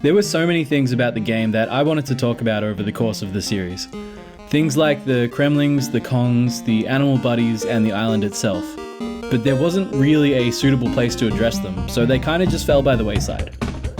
There were so many things about the game that I wanted to talk about over the course of the series. Things like the Kremlings, the Kongs, the animal buddies, and the island itself. But there wasn't really a suitable place to address them, so they kinda just fell by the wayside.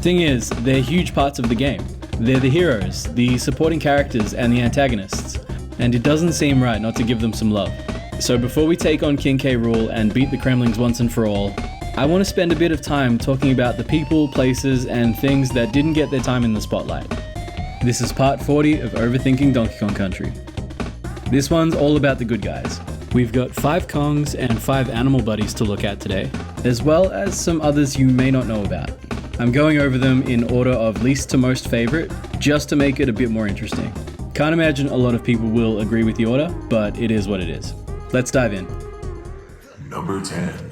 Thing is, they're huge parts of the game. They're the heroes, the supporting characters, and the antagonists. And it doesn't seem right not to give them some love. So before we take on King K. Rool and beat the Kremlings once and for all, I want to spend a bit of time talking about the people, places, and things that didn't get their time in the spotlight. This is part 40 of Overthinking Donkey Kong Country. This one's all about the good guys. We've got 5 Kongs and 5 animal buddies to look at today, as well as some others you may not know about. I'm going over them in order of least to most favorite, just to make it a bit more interesting. Can't imagine a lot of people will agree with the order, but it is what it is. Let's dive in. Number 10.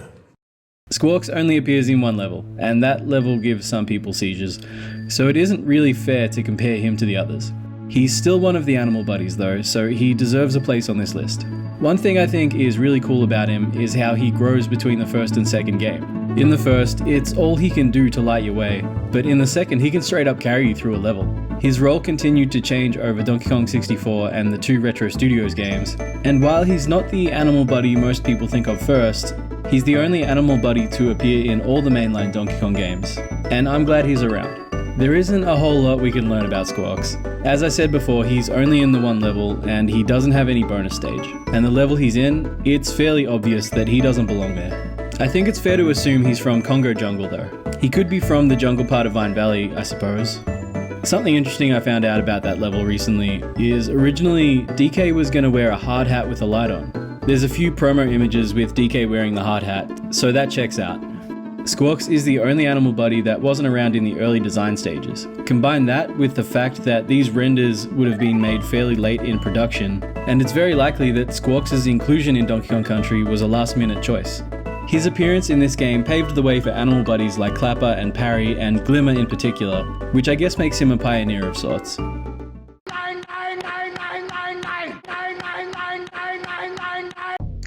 Squawks only appears in one level, and that level gives some people seizures, so it isn't really fair to compare him to the others. He's still one of the animal buddies though, so he deserves a place on this list. One thing I think is really cool about him is how he grows between the first and second game. In the first, it's all he can do to light your way, but in the second he can straight up carry you through a level. His role continued to change over Donkey Kong 64 and the 2 Retro Studios games, and while he's not the animal buddy most people think of first, he's the only animal buddy to appear in all the mainline Donkey Kong games, and I'm glad he's around. There isn't a whole lot we can learn about Squawks. As I said before, he's only in the one level and he doesn't have any bonus stage. And the level he's in, it's fairly obvious that he doesn't belong there. I think it's fair to assume he's from Congo Jungle though. He could be from the jungle part of Vine Valley, I suppose. Something interesting I found out about that level recently is originally DK was going to wear a hard hat with a light on. There's a few promo images with DK wearing the hard hat, so that checks out. Squawks is the only animal buddy that wasn't around in the early design stages. Combine that with the fact that these renders would have been made fairly late in production, and it's very likely that Squawks' inclusion in Donkey Kong Country was a last-minute choice. His appearance in this game paved the way for animal buddies like Clapper and Parry and Glimmer in particular, which I guess makes him a pioneer of sorts.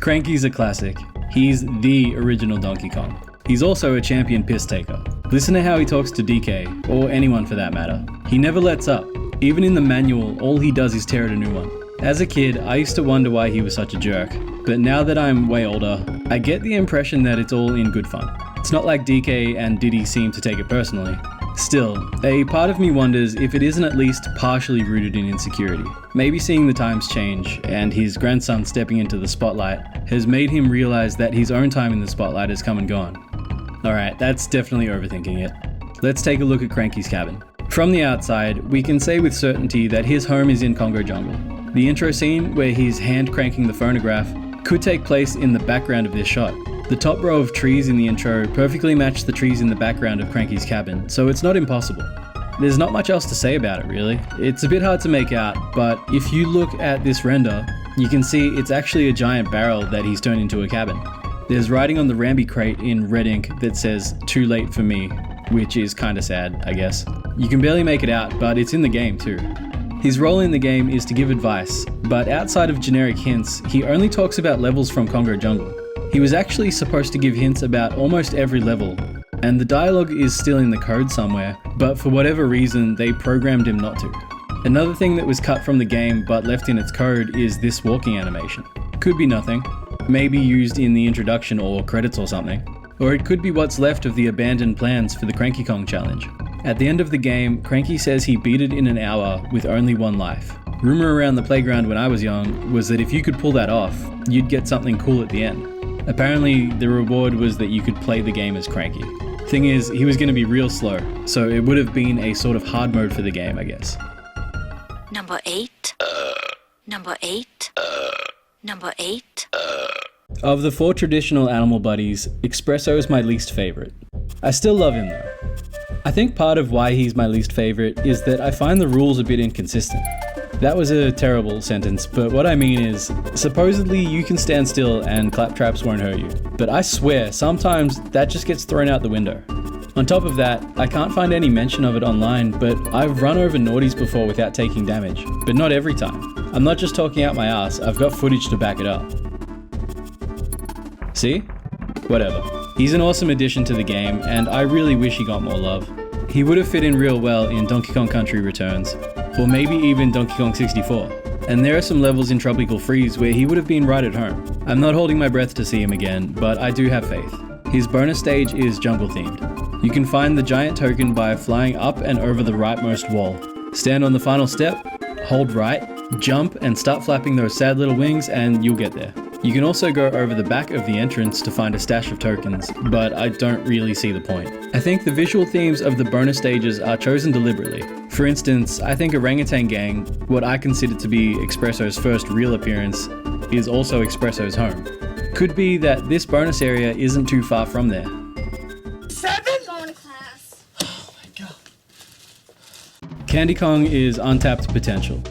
Cranky's a classic. He's the original Donkey Kong. He's also a champion piss taker. Listen to how he talks to DK, or anyone for that matter. He never lets up. Even in the manual, all he does is tear at a new one. As a kid, I used to wonder why he was such a jerk, but now that I'm way older, I get the impression that it's all in good fun. It's not like DK and Diddy seem to take it personally. Still, a part of me wonders if it isn't at least partially rooted in insecurity. Maybe seeing the times change, and his grandson stepping into the spotlight, has made him realize that his own time in the spotlight has come and gone. Alright, that's definitely overthinking it. Let's take a look at Cranky's cabin. From the outside, we can say with certainty that his home is in Congo Jungle. The intro scene, where he's hand cranking the phonograph, could take place in the background of this shot. The top row of trees in the intro perfectly match the trees in the background of Cranky's cabin, so it's not impossible. There's not much else to say about it really. It's a bit hard to make out, but if you look at this render, you can see it's actually a giant barrel that he's turned into a cabin. There's writing on the rambi crate in red ink that says, "Too late for me," which is kinda sad, I guess. You can barely make it out, but it's in the game too. His role in the game is to give advice, but outside of generic hints, he only talks about levels from Congo Jungle. He was actually supposed to give hints about almost every level, and the dialogue is still in the code somewhere, but for whatever reason, they programmed him not to. Another thing that was cut from the game but left in its code is this walking animation. Could be nothing. Maybe used in the introduction or credits or something. Or it could be what's left of the abandoned plans for the Cranky Kong challenge. At the end of the game, Cranky says he beat it in an hour with only 1 life. Rumor around the playground when I was young was that if you could pull that off, you'd get something cool at the end. Apparently, the reward was that you could play the game as Cranky. Thing is, he was going to be real slow, so it would have been a sort of hard mode for the game, I guess. Number 8. Number 8. Number 8. Of the 4 traditional animal buddies, Expresso is my least favorite. I still love him though. I think part of why he's my least favorite is that I find the rules a bit inconsistent. That was a terrible sentence, but what I mean is, supposedly you can stand still and claptraps won't hurt you, but I swear sometimes that just gets thrown out the window. On top of that, I can't find any mention of it online, but I've run over naughties before without taking damage, but not every time. I'm not just talking out my ass, I've got footage to back it up. See? Whatever. He's an awesome addition to the game, and I really wish he got more love. He would have fit in real well in Donkey Kong Country Returns, or maybe even Donkey Kong 64. And there are some levels in Tropical Freeze where he would have been right at home. I'm not holding my breath to see him again, but I do have faith. His bonus stage is jungle themed. You can find the giant token by flying up and over the rightmost wall. Stand on the final step, hold right, jump and start flapping those sad little wings and you'll get there. You can also go over the back of the entrance to find a stash of tokens, but I don't really see the point. I think the visual themes of the bonus stages are chosen deliberately. For instance, I think Orangutan Gang, what I consider to be Expresso's first real appearance, is also Expresso's home. Could be that this bonus area isn't too far from there. 7? Going to class. Oh my god. Candy Kong is untapped potential.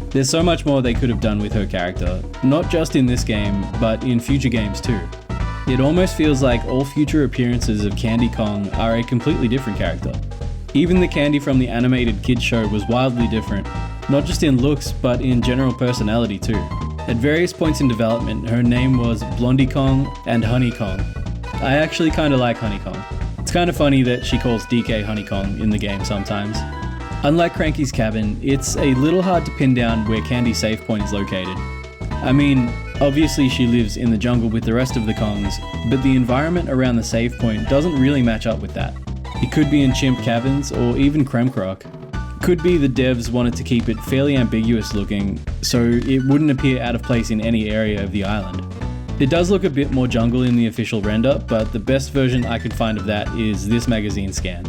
There's so much more they could have done with her character, not just in this game, but in future games too. It almost feels like all future appearances of Candy Kong are a completely different character. Even the Candy from the animated kids show was wildly different, not just in looks, but in general personality too. At various points in development, her name was Blondie Kong and Honey Kong. I actually kinda like Honey Kong. It's kinda funny that she calls DK Honey Kong in the game sometimes. Unlike Cranky's cabin, it's a little hard to pin down where Candy's safe point is located. I mean, obviously she lives in the jungle with the rest of the Kongs, but the environment around the save point doesn't really match up with that. It could be in chimp cabins or even Kremkrok. Could be the devs wanted to keep it fairly ambiguous looking, so it wouldn't appear out of place in any area of the island. It does look a bit more jungle in the official render, but the best version I could find of that is this magazine scan.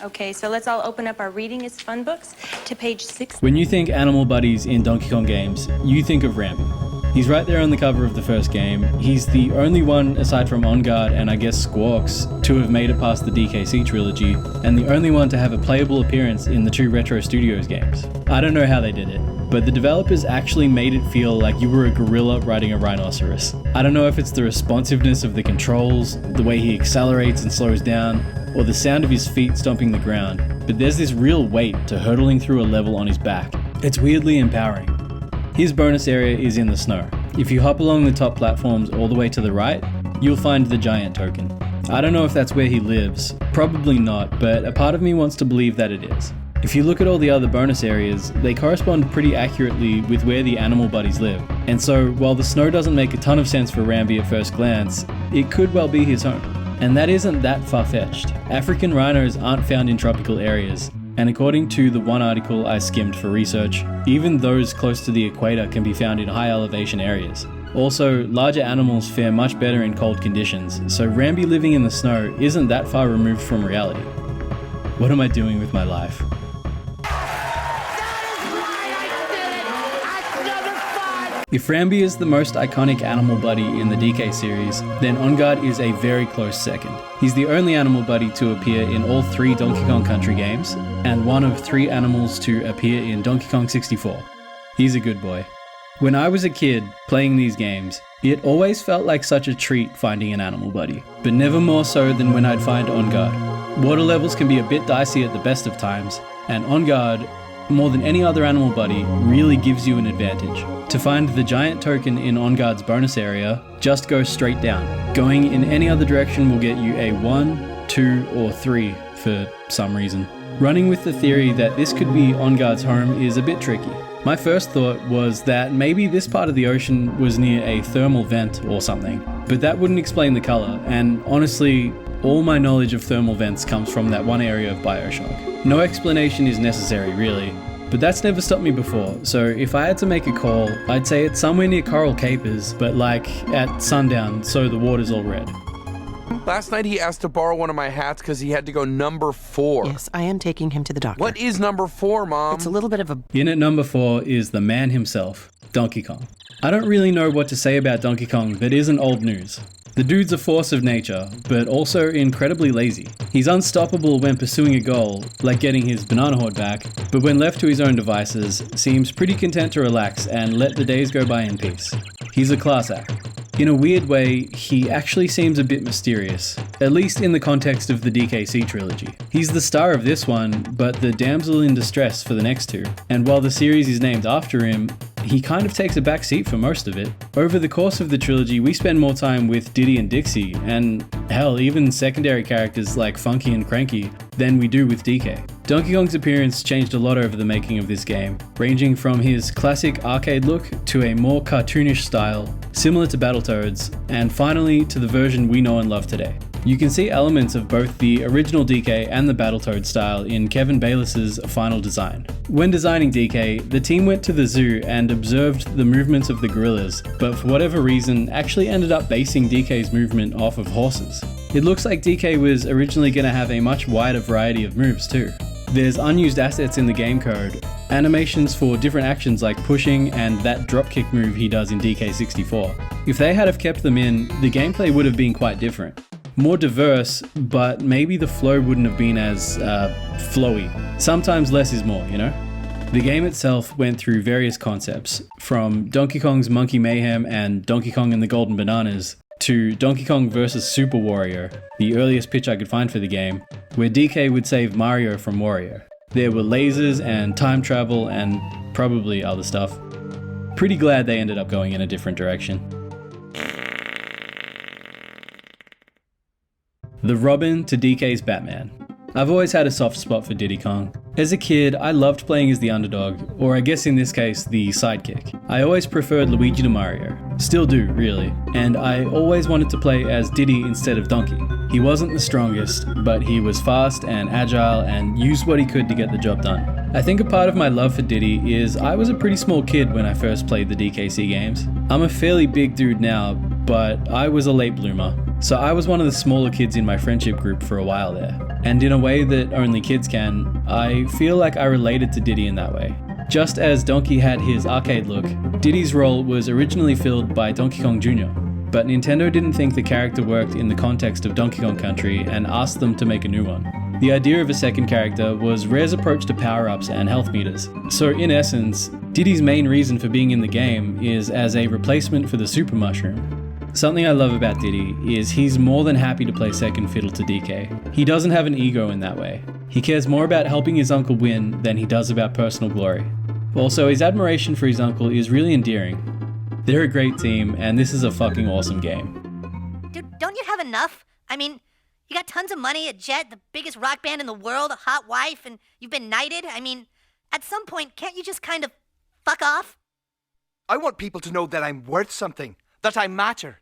Okay, so let's all open up our Reading is Fun books to page 6. When you think animal buddies in Donkey Kong games, you think of Rambi. He's right there on the cover of the first game. He's the only one, aside from Enguarde and I guess Squawks, to have made it past the DKC trilogy, and the only one to have a playable appearance in the 2 Retro Studios games. I don't know how they did it, but the developers actually made it feel like you were a gorilla riding a rhinoceros. I don't know if it's the responsiveness of the controls, the way he accelerates and slows down, or the sound of his feet stomping the ground, but there's this real weight to hurtling through a level on his back. It's weirdly empowering. His bonus area is in the snow. If you hop along the top platforms all the way to the right, you'll find the giant token. I don't know if that's where he lives, probably not, but a part of me wants to believe that it is. If you look at all the other bonus areas, they correspond pretty accurately with where the animal buddies live. And so, while the snow doesn't make a ton of sense for Rambi at first glance, it could well be his home. And that isn't that far-fetched. African rhinos aren't found in tropical areas, and according to the one article I skimmed for research, even those close to the equator can be found in high elevation areas. Also, larger animals fare much better in cold conditions, so Rambi living in the snow isn't that far removed from reality. What am I doing with my life? If Rambi is the most iconic animal buddy in the DK series, then Enguarde is a very close second. He's the only animal buddy to appear in all 3 Donkey Kong Country games, and one of 3 animals to appear in Donkey Kong 64. He's a good boy. When I was a kid playing these games, it always felt like such a treat finding an animal buddy, but never more so than when I'd find Enguarde. Water levels can be a bit dicey at the best of times, and Enguarde, more than any other animal buddy, really gives you an advantage. To find the giant token in Enguarde's bonus area, just go straight down. Going in any other direction will get you a 1, 2, or 3 for some reason. Running with the theory that this could be Enguarde's home is a bit tricky. My first thought was that maybe this part of the ocean was near a thermal vent or something, but that wouldn't explain the color, and honestly, all my knowledge of thermal vents comes from that one area of Bioshock. No explanation is necessary, really, but that's never stopped me before, so if I had to make a call, I'd say it's somewhere near Coral Capers, but like at sundown, so the water's all red. Last night he asked to borrow one of my hats because he had to go number 4. Yes, I am taking him to the doctor. What is number 4, Mom? It's a little bit of a... In at number 4 is the man himself, Donkey Kong. I don't really know what to say about Donkey Kong that isn't old news. The dude's a force of nature, but also incredibly lazy. He's unstoppable when pursuing a goal, like getting his banana horde back, but when left to his own devices, seems pretty content to relax and let the days go by in peace. He's a class act. In a weird way, he actually seems a bit mysterious, at least in the context of the DKC trilogy. He's the star of this one, but the damsel in distress for the next 2, and while the series is named after him, he kind of takes a back seat for most of it. Over the course of the trilogy, we spend more time with Diddy and Dixie, and hell, even secondary characters like Funky and Cranky, than we do with DK. Donkey Kong's appearance changed a lot over the making of this game, ranging from his classic arcade look to a more cartoonish style, similar to Battletoads, and finally to the version we know and love today. You can see elements of both the original DK and the Battletoad style in Kevin Bayless's final design. When designing DK, the team went to the zoo and observed the movements of the gorillas, but for whatever reason actually ended up basing DK's movement off of horses. It looks like DK was originally going to have a much wider variety of moves too. There's unused assets in the game code, animations for different actions like pushing and that dropkick move he does in DK64. If they had have kept them in, the gameplay would have been quite different. More diverse, but maybe the flow wouldn't have been as flowy. Sometimes less is more, you know? The game itself went through various concepts, from Donkey Kong's Monkey Mayhem and Donkey Kong and the Golden Bananas, to Donkey Kong vs. Super Wario, the earliest pitch I could find for the game, where DK would save Mario from Wario. There were lasers and time travel and probably other stuff. Pretty glad they ended up going in a different direction. The Robin to DK's Batman. I've always had a soft spot for Diddy Kong. As a kid, I loved playing as the underdog, or I guess in this case, the sidekick. I always preferred Luigi to Mario. Still do, really. And I always wanted to play as Diddy instead of Donkey. He wasn't the strongest, but he was fast and agile and used what he could to get the job done. I think a part of my love for Diddy is I was a pretty small kid when I first played the DKC games. I'm a fairly big dude now, but I was a late bloomer. So I was one of the smaller kids in my friendship group for a while there. And in a way that only kids can, I feel like I related to Diddy in that way. Just as Donkey had his arcade look, Diddy's role was originally filled by Donkey Kong Jr., but Nintendo didn't think the character worked in the context of Donkey Kong Country and asked them to make a new one. The idea of a second character was Rare's approach to power-ups and health meters. So in essence, Diddy's main reason for being in the game is as a replacement for the Super Mushroom. Something I love about Diddy is he's more than happy to play second fiddle to DK. He doesn't have an ego in that way. He cares more about helping his uncle win than he does about personal glory. Also, his admiration for his uncle is really endearing. They're a great team, and this is a fucking awesome game. Dude, don't you have enough? I mean, you got tons of money, a jet, the biggest rock band in the world, a hot wife, and you've been knighted. I mean, at some point, can't you just kind of fuck off? I want people to know that I'm worth something, that I matter.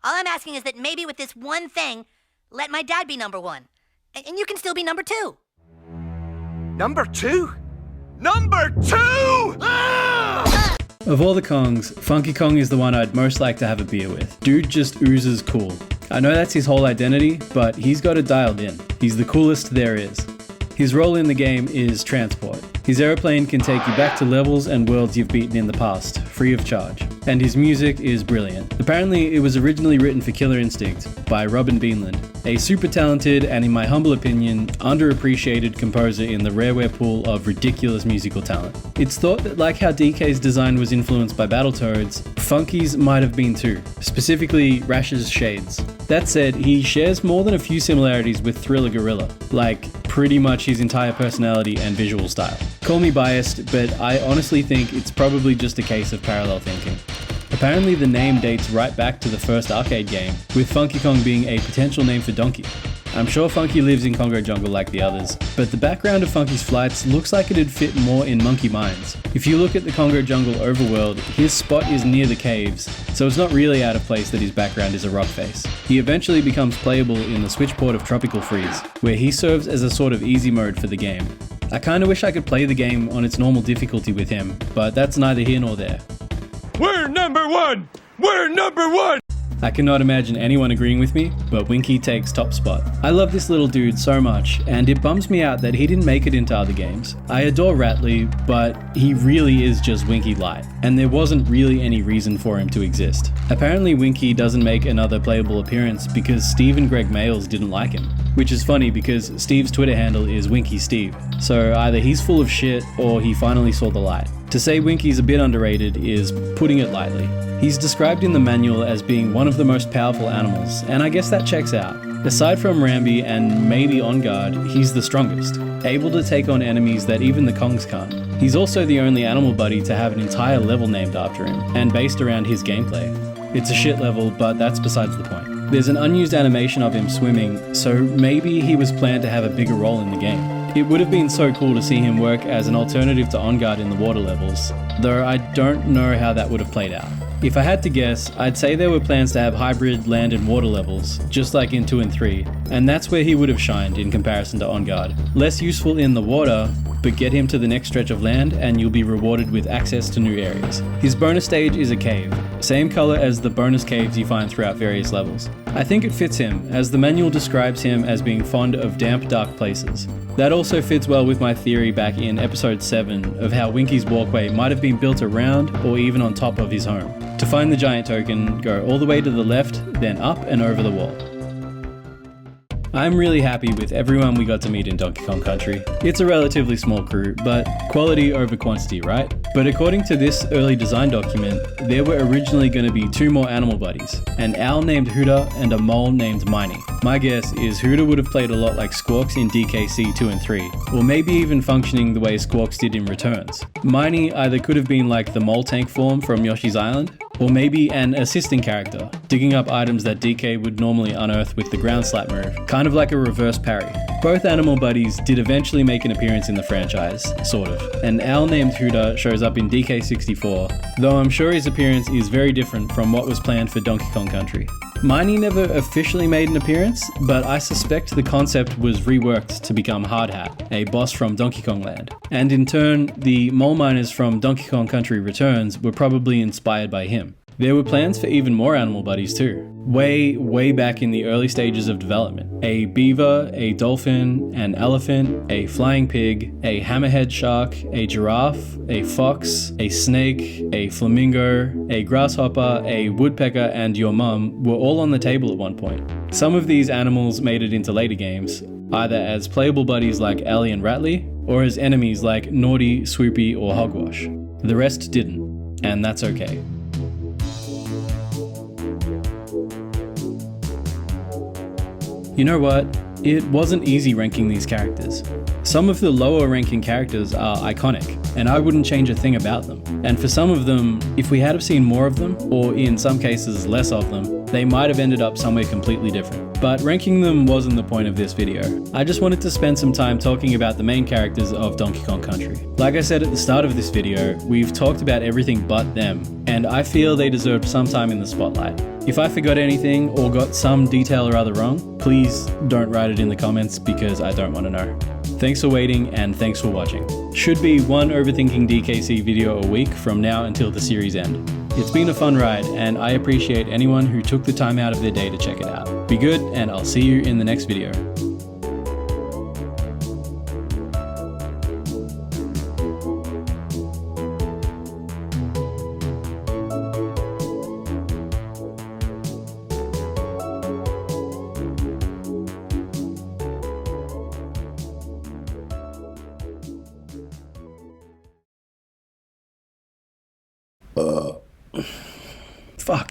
All I'm asking is that maybe with this one thing, let my dad be number one. And you can still be number two. Number two? Number two! Ah! Of all the Kongs, Funky Kong is the one I'd most like to have a beer with. Dude just oozes cool. I know that's his whole identity, but he's got it dialed in. He's the coolest there is. His role in the game is transport. His aeroplane can take you back to levels and worlds you've beaten in the past, free of charge. And his music is brilliant. Apparently, it was originally written for Killer Instinct by Robin Beanland, a super talented and, in my humble opinion, underappreciated composer in the rareware pool of ridiculous musical talent. It's thought that like how DK's design was influenced by Battletoads, Funky's might have been too, specifically Rash's shades. That said, he shares more than a few similarities with Thriller Gorilla, like pretty much his entire personality and visual style. Call me biased, but I honestly think it's probably just a case of parallel thinking. Apparently the name dates right back to the first arcade game, with Funky Kong being a potential name for Donkey. I'm sure Funky lives in Congo Jungle like the others, but the background of Funky's flights looks like it'd fit more in Monkey Minds. If you look at the Congo Jungle overworld, his spot is near the caves, so it's not really out of place that his background is a rock face. He eventually becomes playable in the switchport of Tropical Freeze, where he serves as a sort of easy mode for the game. I kinda wish I could play the game on its normal difficulty with him, but that's neither here nor there. We're number one! We're number one! I cannot imagine anyone agreeing with me, but Winky takes top spot. I love this little dude so much, and it bums me out that he didn't make it into other games. I adore Ratley, but he really is just Winky Light, and there wasn't really any reason for him to exist. Apparently Winky doesn't make another playable appearance because Steve and Greg Mayles didn't like him. Which is funny because Steve's Twitter handle is Winky Steve, so either he's full of shit or he finally saw the light. To say Winky's a bit underrated is putting it lightly. He's described in the manual as being one of the most powerful animals, and I guess that checks out. Aside from Rambi and maybe On Guard, he's the strongest, able to take on enemies that even the Kongs can't. He's also the only animal buddy to have an entire level named after him, and based around his gameplay. It's a shit level, but that's besides the point. There's an unused animation of him swimming, so maybe he was planned to have a bigger role in the game. It would have been so cool to see him work as an alternative to On Guard in the water levels, though I don't know how that would have played out. If I had to guess, I'd say there were plans to have hybrid land and water levels, just like in 2 and 3, and that's where he would have shined in comparison to On Guard. Less useful in the water, but get him to the next stretch of land and you'll be rewarded with access to new areas. His bonus stage is a cave, same color as the bonus caves you find throughout various levels. I think it fits him, as the manual describes him as being fond of damp, dark places. That also fits well with my theory back in episode 7 of how Winky's walkway might have been built around or even on top of his home. To find the giant token, go all the way to the left, then up and over the wall. I'm really happy with everyone we got to meet in Donkey Kong Country. It's a relatively small crew, but quality over quantity, right? But according to this early design document, there were originally going to be 2 more animal buddies, an owl named Huda and a mole named Miney. My guess is Huda would have played a lot like Squawks in DKC 2 and 3, or maybe even functioning the way Squawks did in Returns. Miney either could have been like the mole tank form from Yoshi's Island, or maybe an assisting character, digging up items that DK would normally unearth with the ground slap move, kind of like a reverse parry. Both animal buddies did eventually make an appearance in the franchise, sort of. An owl named Huda shows up in DK64, though I'm sure his appearance is very different from what was planned for Donkey Kong Country. Miney never officially made an appearance, but I suspect the concept was reworked to become Hard Hat, a boss from Donkey Kong Land. And in turn, the mole miners from Donkey Kong Country Returns were probably inspired by him. There were plans for even more animal buddies too. Way back in the early stages of development. A beaver, a dolphin, an elephant, a flying pig, a hammerhead shark, a giraffe, a fox, a snake, a flamingo, a grasshopper, a woodpecker, and your mum were all on the table at one point. Some of these animals made it into later games, either as playable buddies like Ellie and Rattly, or as enemies like Naughty, Swoopy, or Hogwash. The rest didn't, and that's okay. You know what? It wasn't easy ranking these characters. Some of the lower ranking characters are iconic, and I wouldn't change a thing about them. And for some of them, if we had have seen more of them, or in some cases less of them, they might have ended up somewhere completely different. But ranking them wasn't the point of this video. I just wanted to spend some time talking about the main characters of Donkey Kong Country. Like I said at the start of this video, we've talked about everything but them, and I feel they deserved some time in the spotlight. If I forgot anything or got some detail or other wrong, please don't write it in the comments because I don't want to know. Thanks for waiting and thanks for watching. Should be one Overthinking DKC video a week from now until the series end. It's been a fun ride and I appreciate anyone who took the time out of their day to check it out. Be good and I'll see you in the next video. Fuck.